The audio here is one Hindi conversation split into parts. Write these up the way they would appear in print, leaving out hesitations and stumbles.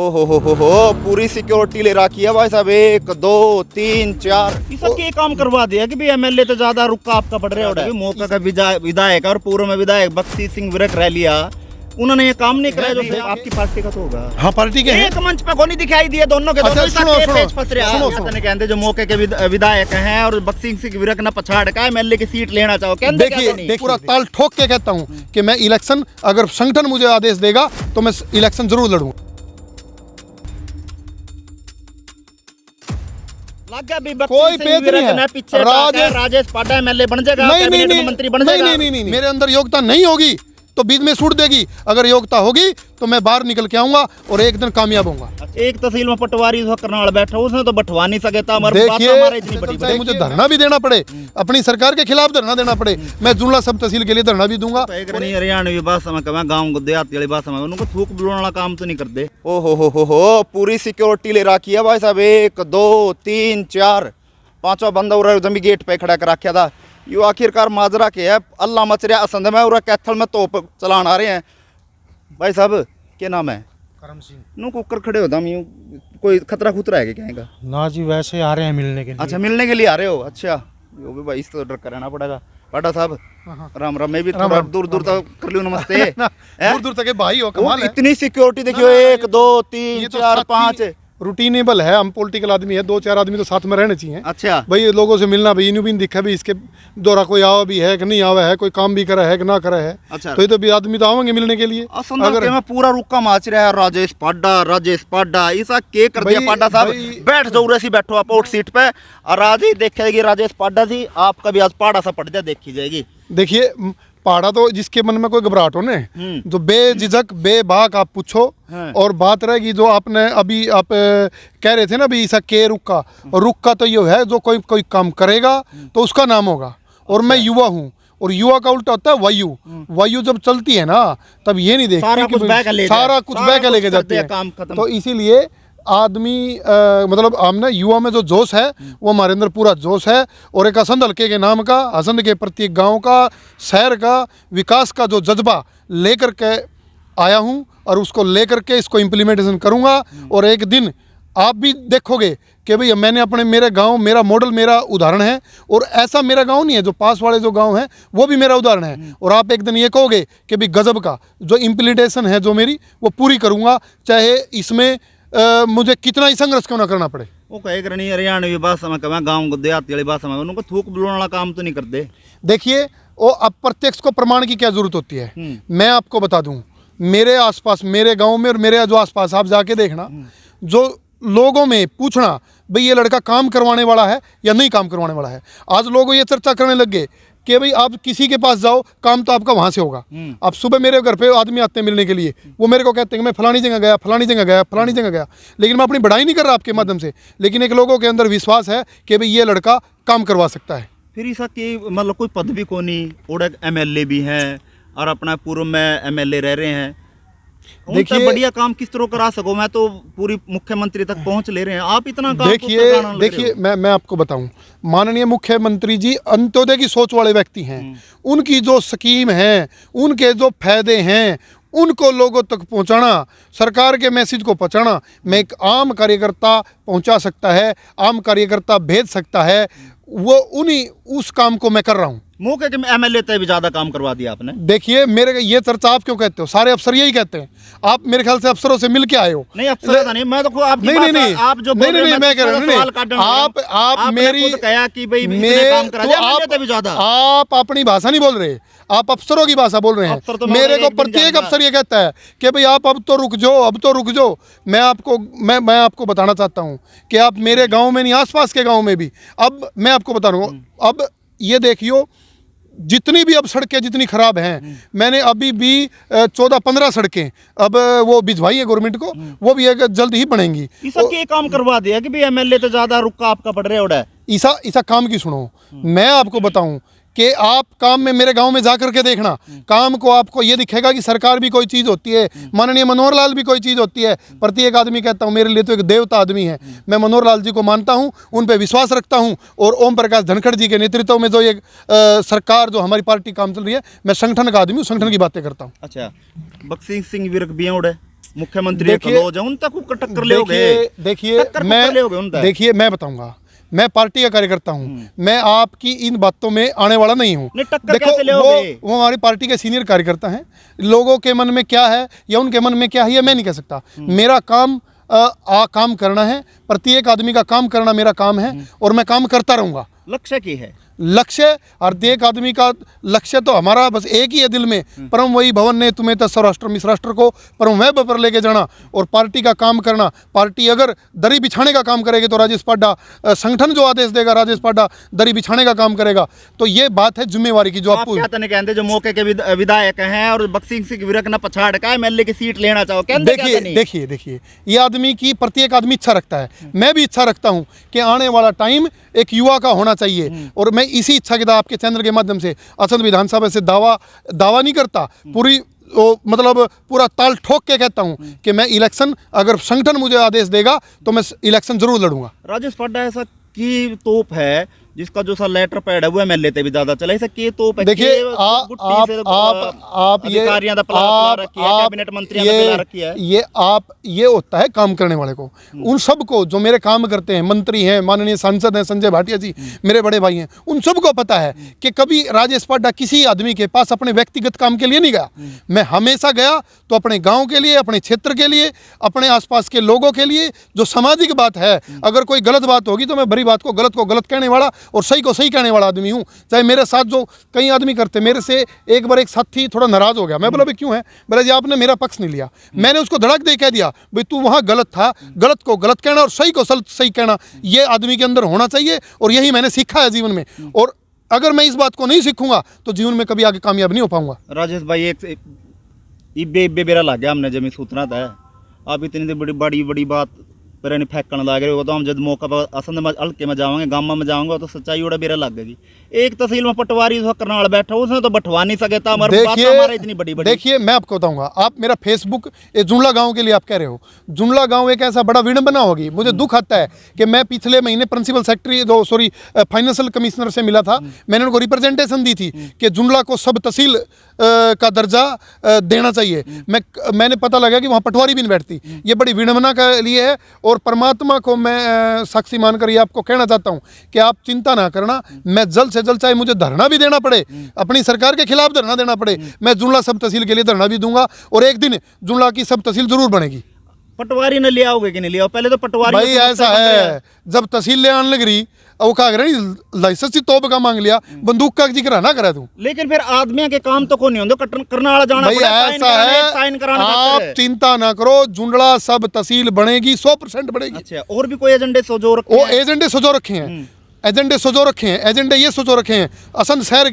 हो पूरी सिक्योरिटी ले रखी है भाई साहब। 1 2 3 4 इसका क्या काम करवा दिया कि भाई एमएलए तो ज्यादा रुका आपका पड़ रहा है। मौका का विधायक और पूर्व में विधायक बख्शी सिंह विरक रह लिया, उन्होंने ये काम नहीं कराया जो आपकी पार्टी का तो होगा। हाँ पार्टी के एक मंच पे नहीं दिखाई दिए दोनों के दोनों फंस रहे कहते जो मौके के विधायक हैं और बख्शी सिंह विरक ना पछाड़ का एमएलए की सीट लेना चाहो। देखिए पूरा ताल ठोक के कहता हूँ कि मैं इलेक्शन, अगर संगठन मुझे आदेश देगा तो मैं इलेक्शन जरूर लड़ूंगा। कोई पेच नहीं है। राजेश पाटा एमएलए बन जाएगा, मंत्री बन जाएगा। नहीं, मेरे अंदर योग्यता नहीं होगी तो बीच में छूट देगी, अगर योग्यता होगी तो मैं बाहर निकल के आऊंगा और एक दिन कामयाब होऊंगा। एक तहसील में पटवारी करनाल बैठा, उसने तो बटवा नहीं सकता। देखिए मुझे धरना भी देना पड़े, अपनी सरकार के खिलाफ धरना देना पड़े, मैं जुमला सब तहसील के लिए धरना भी दूंगा। हरियाणवी भाषा में कहना, गाँव देहाती वाली भाषा में उनको थूक बुलाने काम तो नहीं करते। हो पूरी सिक्योरिटी ले रखी है भाई साहब। 1 2 3 4 5वां बंदा उरा जमी गेट पे खड़ा कर रखा था। यो आखिरकार माजरा के है, अल्लाह मच रहा असंद में और कैथल में तोप चलान आ रहे हैं। भाई साहब क्या नाम है? करम सिंह। नू कुकर खड़े होता हम, कोई खतरा खुतरा है क्या कहेगा? ना जी, वैसे आ रहे हैं मिलने के लिए। अच्छा मिलने के लिए आ रहे हो? अच्छा यो भी भाई, इस तो डर कर रहना पड़ेगा। पाटा साहब राम राम। मैं भी थोड़ा दूर दूर तक कर लूँ नमस्ते। दूर दूर तक भाई हो, कमाल है। इतनी सिक्योरिटी देखियो। 1 2 3 4 5 रूटीनेबल है। हम पॉलिटिकल आदमी है, 2 4 आदमी तो साथ में रहने चाहिए। अच्छा भाई लोगों से मिलना भी इन भी नहीं दिखा भी इसके दौरा कोई आवा भी है कि नहीं आवा है, कोई काम भी करा है कि ना करा है। अच्छा तो ये तो भी आदमी तो आवेंगे मिलने के लिए। अगर मैं पूरा रुक्का माच रहा है राजेश पाड्डा ऐसा के कर दिया। पाड्डा साहब बैठ जाओ, रसी बैठो आप आउट सीट पे और आज ही देखेगी राजेश पाड्डा जी, आपका भी आज पाड़ा सा पड़ जाए देखी जाएगी। देखिए पहाड़ा तो जिसके मन में कोई घबराहट हो ने, जो बेझिझक बेबाक आप पूछो। और बात रहेगी जो आपने अभी आप कह रहे थे ना भी ऐसा के रुक्का तो ये है जो कोई काम करेगा तो उसका नाम होगा। और मैं युवा हूँ और युवा का उल्टा होता है वायु जब चलती है ना तब ये नहीं देखती सारा कुछ बह के लेके जाती है। तो इसीलिए आदमी मतलब हमने युवा में जो जोश है वो हमारे अंदर पूरा जोश है। और एक असंध हल्के के नाम का, असंध के प्रत्येक गांव का, शहर का विकास का जो जज्बा लेकर के आया हूं और उसको लेकर के इसको इम्प्लीमेंटेशन करूंगा। और एक दिन आप भी देखोगे कि भाई मैंने अपने मेरे गांव, मेरा मॉडल, मेरा उदाहरण है। और ऐसा मेरा गांव नहीं है, जो पास वाले जो गांव हैं वो भी मेरा उदाहरण है। और आप एक दिन ये कहोगे कि भाई गजब का जो इम्प्लीमेंटेशन है जो मेरी, वो पूरी करूँगा, चाहे इसमें मुझे कितना ही संघर्ष क्यों ना करना पड़े। वो कहे कर नहीं, हरियाणवी भाषा में कहना, गाँव देहाती वाली भाषा में उनको थूक बुलाने काम तो नहीं करते। देखिए वो अब प्रत्यक्ष को प्रमाण की क्या जरूरत होती है। मैं आपको बता दूं, मेरे आसपास, मेरे गांव में और मेरे जो आसपास आप जाके देखना, जो लोगों में पूछना भाई ये लड़का काम करवाने वाला है या नहीं काम करवाने वाला है। आज लोग ये चर्चा करने लग गए कि भाई आप किसी के पास जाओ, काम तो आपका वहाँ से होगा। अब सुबह मेरे घर पे आदमी आते हैं मिलने के लिए, वो मेरे को कहते हैं कि मैं फलानी जगह गया, फलानी जगह गया, फलानी जगह गया। लेकिन मैं अपनी बढ़ाई नहीं कर रहा आपके माध्यम से, लेकिन एक लोगों के अंदर विश्वास है कि भाई ये लड़का काम करवा सकता है। फिर ऐसा कि मतलब कोई पद भी को नहीं, और एमएलए भी हैं और अपना पूर्व में एमएलए रह रहे हैं। देखिए बढ़िया काम किस तरह करा सको, मैं तो पूरी मुख्यमंत्री तक पहुंच ले रहे हैं, आप इतना काम देखिए मैं आपको बताऊं, माननीय मुख्यमंत्री जी अंत्योदय की सोच वाले व्यक्ति हैं। उनकी जो स्कीम है, उनके जो फायदे हैं, उनको लोगों तक पहुंचाना, सरकार के मैसेज को पहुंचाना, मैं एक आम कार्यकर्ता पहुंचा सकता है, आम कार्यकर्ता भेज सकता है, वो उन्हीं उस काम को मैं कर रहा हूँ। मौके के एमएलए तय भी ज्यादा काम करवा दिया आपने। देखिए मेरे ये चर्चा आप क्यों कहते हो, सारे अफसर यही कहते हैं। आप मेरे ख्याल से अफसरों से मिल के आए हो। नहीं अफसर नहीं, मैं तो आप नहीं आप जो मैं कह रहा हूँ आप मेरी कहा कि भाई काम करा दिया, आप अपनी भाषा नहीं बोल रहे, आप अफसरों की भाषा बोल रहे हैं। मेरे को प्रत्येक अफसर ये कहता है कि भाई आप अब तो रुक जाओ। मैं आपको बताना चाहता हूँ कि आप मेरे गाँव में नहीं, आसपास के गाँव में भी, अब मैं आपको बता रहा हूँ, अब ये देखियो जितनी भी अब सड़कें जितनी खराब हैं, मैंने अभी भी 14-15 सड़कें अब वो भिजवाई है गवर्नमेंट को, वो भी जल्द ही बनेंगी। इसका क्या काम करवा दिया कि भाई एमएलए तो ज्यादा रुका आपका पड़ रहा है। ऐसा काम की सुनो, मैं आपको बताऊं कि आप काम में मेरे गांव में जा करके देखना, काम को आपको ये दिखेगा कि सरकार भी कोई चीज़ होती है, माननीय मनोहर लाल भी कोई चीज़ होती है। प्रत्येक आदमी कहता हूँ मेरे लिए तो एक देवता आदमी है। मैं मनोहर लाल जी को मानता हूँ, उन पे विश्वास रखता हूँ। और ओम प्रकाश धनखड़ जी के नेतृत्व में जो ये सरकार, जो हमारी पार्टी काम चल रही है, मैं संगठन का आदमी हूँ, संगठन की बातें करता हूँ। अच्छा, बख्शी सिंह विरक बियोड़ है मुख्यमंत्री कलोज है, उन तक को टक्कर लेओगे? देखिए मैं बताऊंगा, मैं पार्टी का कार्यकर्ता हूं, मैं आपकी इन बातों में आने वाला नहीं हूं। टक्कर देखो कैसे लेओगे? वो हमारी पार्टी के सीनियर कार्यकर्ता हैं, लोगों के मन में क्या है या उनके मन में क्या है ये मैं नहीं कह सकता। मेरा काम काम करना है, प्रत्येक आदमी का काम करना मेरा काम है और मैं काम करता रहूंगा। लक्ष्य की है? लक्ष्य हर एक आदमी का लक्ष्य तो हमारा बस एक ही है दिल में, परम वही भवन ने तुम्हें तो सौराष्ट्र मिश्राष्ट्र को परम वह पर लेके जाना और पार्टी का काम करना। पार्टी अगर दरी बिछाने का काम करेगी तो राजेश पाड्डा, संगठन जो आदेश देगा राजेश पाड्डा दरी बिछाने का काम करेगा। तो ये बात है जिम्मेवारी की जो आप क्या कहते जो मौके के विधायक हैं और बख्शी सिंह विरक न पछाड़ का एमएलए की सीट लेना चाहो? देखिए ये आदमी की प्रत्येक आदमी इच्छा रखता है, मैं भी इच्छा रखता हूँ कि आने वाला टाइम एक युवा का होना चाहिए और मैं इसी इच्छा के आपके चैनल के माध्यम से असंध विधानसभा से दावा नहीं करता, मतलब पूरा ताल ठोक के कहता हूं कि मैं इलेक्शन अगर संगठन मुझे आदेश देगा तो मैं इलेक्शन जरूर लड़ूंगा। राजेश पाड्डा ऐसा की तोप है जिसका जो सा लेटर पैड है वो एमएलए ते भी ज्यादा चला, ऐसा के तोप है? देखिए आप ये कैबिनेट मंत्री ये आप ये होता है काम करने वाले को, उन सबको जो मेरे काम करते हैं, मंत्री हैं, माननीय सांसद हैं संजय भाटिया जी मेरे बड़े भाई हैं, उन सबको पता है कि कभी राजेश पाड्डा किसी आदमी के पास अपने व्यक्तिगत काम के लिए नहीं गया। मैं हमेशा गया तो अपने गाँव के लिए, अपने क्षेत्र के लिए, अपने आसपास के लोगों के लिए, जो सामाजिक बात है। अगर कोई गलत बात होगी तो मैं बड़ी बात को गलत कहने वाला और सही को सही कहने वाला आदमी हूं। चाहे मेरे साथ जो कई आदमी करते, मेरे से एक बार एक साथी थोड़ा नाराज हो गया, मैं बोला भाई क्यों है, बोला जी आपने मेरा पक्ष नहीं लिया। मैंने उसको धड़क दे कह दिया भाई तू वहां गलत था, गलत को गलत कहना और सही को सही कहना ये आदमी के अंदर होना चाहिए और यही मैंने सीखा है जीवन में। और अगर मैं इस बात को नहीं सीखूंगा तो जीवन में कभी आगे कामयाब नहीं हो पाऊंगा। राजेश भाई एक इब्बे बेरा लग गया हमने जमी सूचना था, आप इतनी बड़ी बात पर नहीं फेंकने लग रहे हो तो हम जब मौका पर असंध में हल्के में जाओगे, गाँव में जाऊंगा तो सच्चाई उड़ा बेरा लग गई। एक तहसील में पटवारी करनाल बैठा उसने तो बटवा नहीं सके था। इतनी बड़ी देखिए मैं आपको बताऊंगा, आप मेरा फेसबुक ये जुमला गांव के लिए आप कह रहे हो, जुमला गांव एक ऐसा बड़ा विडंबना होगी। मुझे दुख आता है कि मैं पिछले महीने प्रिंसिपल सेक्रेटरी फाइनेंशियल कमिश्नर से मिला था, मैंने उनको रिप्रेजेंटेशन दी थी कि जुमला को सब तहसील का दर्जा देना चाहिए। मैंने पता लगा कि वहाँ पटवारी भी नहीं बैठती। ये बड़ी विडंबना के लिए है और परमात्मा को मैं साक्षी मानकर ये आपको कहना चाहता हूँ कि आप चिंता ना करना, मैं जल्द से जल्द चाहे मुझे धरना भी देना पड़े, अपनी सरकार के खिलाफ धरना देना पड़े, मैं जुमला सब तहसील के लिए धरना भी दूंगा और एक दिन जुमला की सब तहसील जरूर बनेगी। पटवारी ने लिया होगे कि नहीं लिया? पहले तो पटवारी भाई ऐसा है, जब तहसील ले आने लग रही वो कहा लाइसेंस ही तोप का मांग लिया, बंदूक का जिक्र ना करा तू। लेकिन फिर आदमी के काम तो को नहीं होंगे, करने वाला जाना भाई ऐसा है, आप चिंता ना करो, जुंडला सब तहसील बनेगी, 100% बनेगी। अच्छा, और भी कोई एजेंडे सोचो रखे? वो एजेंडे सोचो रखे हैं, एजेंडे ये सोचो रखे हैं। असंध शहर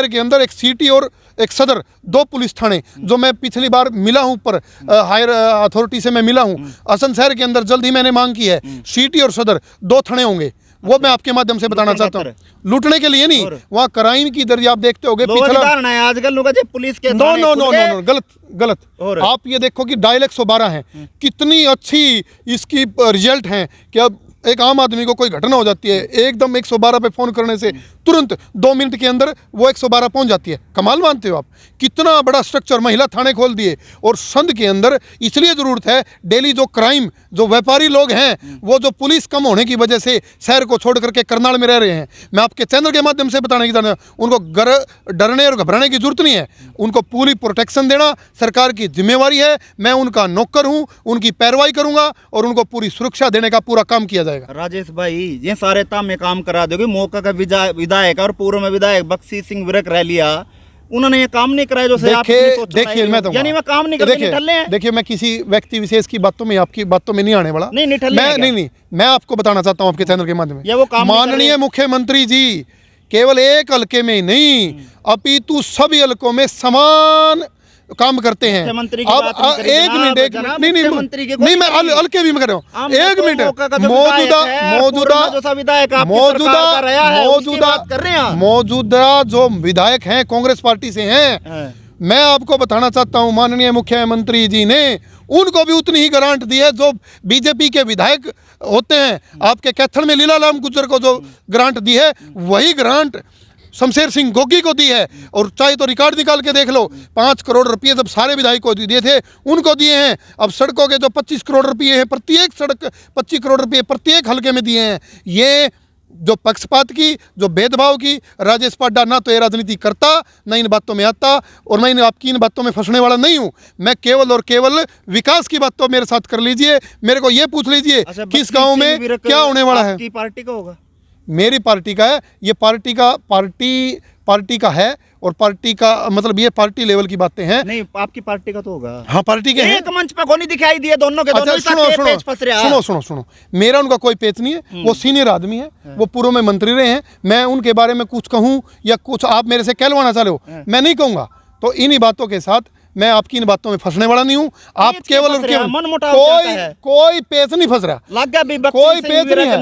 के अंदर एक सिटी और एक सदर, 2 पुलिस थाने जो मैं पिछली बार मिला हूं पर हायर अथॉरिटी से मैं मिला हूं। असंध शहर के अंदर जल्द ही मैंने मांग की है, सिटी और सदर 2 थाने होंगे। वो मैं आपके माध्यम से बताना चाहता हूँ, लूटने के लिए नहीं, वहाँ क्राइम की दर आप देखते होगे पिछला आजकल पुलिस के नो गलत। आप ये देखो कि डायल 112 है, कितनी अच्छी इसकी रिजल्ट है कि अब एक आम आदमी को कोई घटना हो जाती है, एकदम 112 पे फ़ोन करने से तुरंत 2 मिनट के अंदर वो 112 पहुंच जाती है। कमाल मानते हो आप? कितना बड़ा स्ट्रक्चर, महिला थाने खोल दिए। और संध के अंदर इसलिए ज़रूरत है, डेली जो क्राइम, जो व्यापारी लोग हैं, वो जो पुलिस कम होने की वजह से शहर को छोड़ करके करनाल में रह रहे हैं, मैं आपके चैनल के माध्यम से बताने की जाना, उनको डरने और घबराने की जरूरत नहीं है। उनको पूरी प्रोटेक्शन देना सरकार की जिम्मेवारी है। मैं उनका नौकर हूँ, उनकी पैरवाई करूँगा और उनको पूरी सुरक्षा देने का पूरा काम किया जाएगा। राजेश भाई ये सारे ताम में काम करा दोगे, मौका का विधायक और पूर्व में विधायक बख्शी सिंह विरक रह लिया, उन्होंने ये काम नहीं कराया जो से आप देखिए मैं तो यानी मैं काम नहीं करते। देखिए मैं किसी व्यक्ति विशेष की बातों में, आपकी बातों में नहीं आने वाला। नहीं, मैं आपको बताना चाहता हूँ आपके चैनल के माध्यम में, माननीय मुख्यमंत्री जी केवल एक हल्के में नहीं अपितु सभी हल्कों में समान काम करते हैं। अब एक मिनट नहीं मैं हल्के भी कर रहा हूँ, एक मिनट। मौजूदा जो विधायक हैं कांग्रेस पार्टी से हैं, मैं आपको बताना चाहता हूं माननीय मुख्यमंत्री जी ने उनको भी उतनी ही ग्रांट दी है जो बीजेपी के विधायक होते हैं। आपके कैथल में लीला राम गुर्जर को जो ग्रांट दी है, वही ग्रांट शमशेर सिंह गोगी को दी है, और चाहे तो रिकॉर्ड निकाल के देख लो, 5 करोड़ रुपये जब सारे विधायकों को दिए थे उनको दिए हैं। अब सड़कों के जो 25 करोड़ रुपये हैं, प्रत्येक सड़क 25 करोड़ रुपये प्रत्येक हलके में दिए हैं। ये जो पक्षपात की, जो भेदभाव की, राजेश पाड्डा ना तो ये राजनीति करता, ना इन बातों में आता, और मैं आपकी इन बातों में फंसने वाला नहीं हूँ। मैं केवल और केवल विकास की बात तो मेरे साथ कर लीजिए। मेरे को ये पूछ लीजिए किस गांव में क्या होने वाला है। आपकी पार्टी का होगा? मेरी पार्टी का है, ये पार्टी का है, और पार्टी का मतलब ये पार्टी लेवल की बातें हैं। नहीं, आपकी पार्टी का तो होगा। हाँ, पार्टी के हैं। एक मंच पे कौन दिखाई दिए दोनों के दोनों सुनो, मेरा उनका कोई पेच नहीं है। वो सीनियर आदमी है, वो पूर्व में मंत्री रहे हैं। मैं उनके बारे में कुछ कहूँ या कुछ आप मेरे से कहलवाना चाह रहे हो, मैं नहीं कहूँगा। तो इन्हीं बातों के साथ मैं आपकी इन बातों में फंसने वाला नहीं हूँ। आप केवल और केवल कोई पेच नहीं फंस रहा, कोई पेच नहीं है।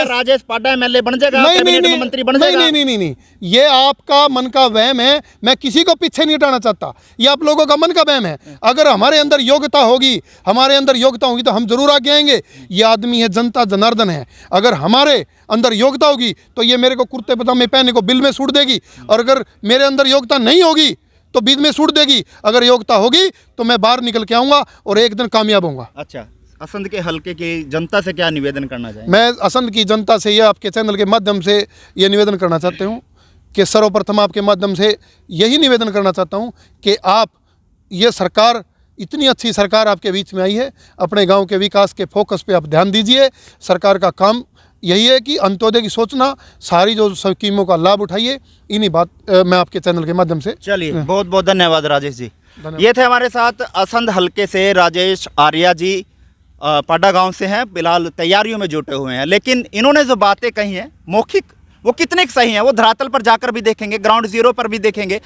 राजेश पाड्डा एमएलए बन जाएगा, मंत्री बन जाएगा। नहीं, ये आपका मन का वहम है। मैं किसी को पीछे नहीं हटाना चाहता, ये आप लोगों का मन का वहम है। अगर हमारे अंदर योग्यता होगी तो हम जरूर आगे आएंगे। ये आदमी है, जनता जनार्दन है। अगर हमारे अंदर योग्यता होगी तो ये मेरे को कुर्ते पजामे पहनने को बिल में छूट देगी, और अगर मेरे अंदर योग्यता नहीं होगी तो बीच में छूट देगी। अगर योग्यता होगी तो मैं बाहर निकल के आऊंगा और एक दिन कामयाब होऊंगा। अच्छा, असंध के हल्के की जनता से क्या निवेदन करना चाहिए? मैं असंध की जनता से यह आपके चैनल के माध्यम से ये निवेदन करना चाहता हूँ कि सर्वप्रथम आपके माध्यम से यही निवेदन करना चाहता हूँ कि आप, ये सरकार, इतनी अच्छी सरकार आपके बीच में आई है, अपने गांव के विकास के फोकस पे आप ध्यान दीजिए। सरकार का काम यही है कि अंत्योदय की सोचना, सारी जो स्कीमों का लाभ उठाइए। इन्हीं बात मैं आपके चैनल के माध्यम से। चलिए, बहुत बहुत धन्यवाद राजेश जी। ये थे हमारे साथ असंध हल्के से राजेश आर्या जी, पाड्डा गांव से हैं, फिलहाल तैयारियों में जुटे हुए हैं। लेकिन इन्होंने जो बातें कही हैं मौखिक, वो कितने सही हैं वो धरातल पर जाकर भी देखेंगे, ग्राउंड जीरो पर भी देखेंगे।